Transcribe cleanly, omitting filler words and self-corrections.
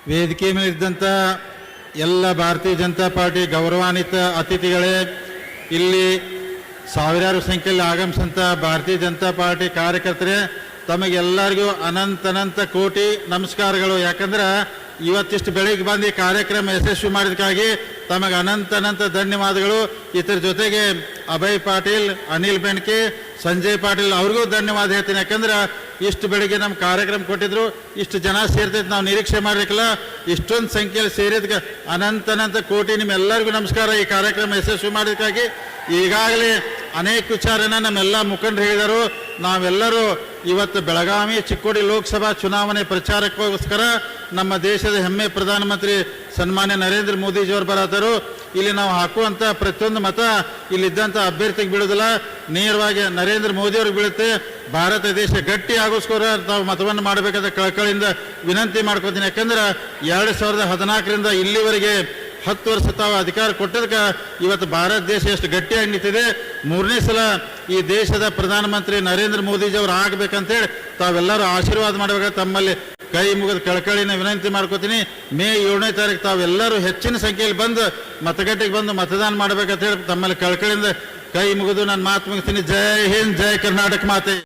ವೇದಿಕೆ ಮೇಲಿದ್ದಂಥ ಎಲ್ಲ ಭಾರತೀಯ ಜನತಾ ಪಾರ್ಟಿ ಗೌರವಾನ್ವಿತ ಅತಿಥಿಗಳೇ, ಇಲ್ಲಿ ಸಾವಿರಾರು ಸಂಖ್ಯೆಯಲ್ಲಿ ಆಗಮಿಸಿದಂಥ ಭಾರತೀಯ ಜನತಾ ಪಾರ್ಟಿ ಕಾರ್ಯಕರ್ತರೇ, ತಮಗೆಲ್ಲರಿಗೂ ಅನಂತ ಕೋಟಿ ನಮಸ್ಕಾರಗಳು. ಯಾಕಂದ್ರೆ ಇವತ್ತಿಷ್ಟು ಬೆಳಿಗ್ಗೆ ಬಂದು ಈ ಕಾರ್ಯಕ್ರಮ ಯಶಸ್ವಿ ಮಾಡಿದಕ್ಕಾಗಿ ತಮಗೆ ಅನಂತ ಧನ್ಯವಾದಗಳು. ಇದರ ಜೊತೆಗೆ ಅಭಯ್ ಪಾಟೀಲ್, ಅನಿಲ್ ಬೆಣ್ಕೆ, ಸಂಜಯ್ ಪಾಟೀಲ್ ಅವ್ರಿಗೂ ಧನ್ಯವಾದ ಹೇಳ್ತೀನಿ. ಯಾಕಂದ್ರೆ ಇಷ್ಟು ಬೆಳಿಗ್ಗೆ ನಮ್ಮ ಕಾರ್ಯಕ್ರಮ ಕೊಟ್ಟಿದ್ರು, ಇಷ್ಟು ಜನ ಸೇರ್ತೈತೆ ನಾವು ನಿರೀಕ್ಷೆ ಮಾಡಲಿಕ್ಕಿಲ್ಲ. ಇಷ್ಟೊಂದು ಸಂಖ್ಯೆಯಲ್ಲಿ ಸೇರಿದಕ್ಕೆ ಅನಂತ ಕೋಟಿ ನಿಮ್ಮೆಲ್ಲರಿಗೂ ನಮಸ್ಕಾರ. ಈ ಕಾರ್ಯಕ್ರಮ ಯಶಸ್ವಿ ಮಾಡೋದಕ್ಕಾಗಿ ಈಗಾಗಲೇ ಅನೇಕ ವಿಚಾರನ ನಮ್ಮೆಲ್ಲ ಮುಖಂಡರು ಹೇಳಿದರು. ನಾವೆಲ್ಲರೂ ಇವತ್ತು ಬೆಳಗಾವಿ ಚಿಕ್ಕೋಡಿ ಲೋಕಸಭಾ ಚುನಾವಣೆ ಪ್ರಚಾರಕ್ಕೋಸ್ಕರ ನಮ್ಮ ದೇಶದ ಹೆಮ್ಮೆ ಪ್ರಧಾನಮಂತ್ರಿ ಸನ್ಮಾನ್ಯ ನರೇಂದ್ರ ಮೋದಿಜಿಯವರು ಬರತ್ತರು. ಇಲ್ಲಿ ನಾವು ಹಾಕುವಂಥ ಪ್ರತಿಯೊಂದು ಮತ ಇಲ್ಲಿದ್ದಂಥ ಅಭ್ಯರ್ಥಿಗೆ ಬೀಳೋದಿಲ್ಲ, ನೇರವಾಗಿ ನರೇಂದ್ರ ಮೋದಿಯವ್ರಿಗೆ ಬೀಳುತ್ತೆ. ಭಾರತ ದೇಶ ಗಟ್ಟಿ ಆಗೋಸ್ಕರ ನಾವು ಮತವನ್ನು ಮಾಡಬೇಕಾದ ಕಳಕಳಿಯಿಂದ ವಿನಂತಿ ಮಾಡ್ಕೋತೀನಿ. ಯಾಕಂದ್ರೆ 2014ರಿಂದ ಇಲ್ಲಿವರೆಗೆ 10 ವರ್ಷ ತಾವು ಅಧಿಕಾರ ಕೊಟ್ಟದಕ್ಕೆ ಇವತ್ತು ಭಾರತ ದೇಶ ಎಷ್ಟು ಗಟ್ಟಿಯಾಗಿ ನಿಂತಿದೆ. 3ನೇ ಸಲ ಈ ದೇಶದ ಪ್ರಧಾನಮಂತ್ರಿ ನರೇಂದ್ರ ಮೋದಿಜಿಯವರು ಆಗಬೇಕಂತೇಳಿ ತಾವೆಲ್ಲರೂ ಆಶೀರ್ವಾದ ಮಾಡಬೇಕು. ತಮ್ಮಲ್ಲಿ ಕೈ ಮುಗಿದ ಕಳಕಳಿನ ವಿನಂತಿ ಮಾಡ್ಕೋತೀನಿ. ಮೇ 7ನೇ ತಾರೀಕು ತಾವೆಲ್ಲರೂ ಹೆಚ್ಚಿನ ಸಂಖ್ಯೆಯಲ್ಲಿ ಬಂದು ಮತಗಟ್ಟೆಗೆ ಬಂದು ಮತದಾನ ಮಾಡಬೇಕಂತ ಹೇಳಿ ತಮ್ಮಲ್ಲಿ ಕಳಕಳಿಯಿಂದ ಕೈ ಮುಗಿದು ನಾನು ಮಾತು ಮುಗಿಸ್ತೀನಿ. ಜೈ ಹಿಂದ್, ಜೈ ಕರ್ನಾಟಕ ಮಾತೆ.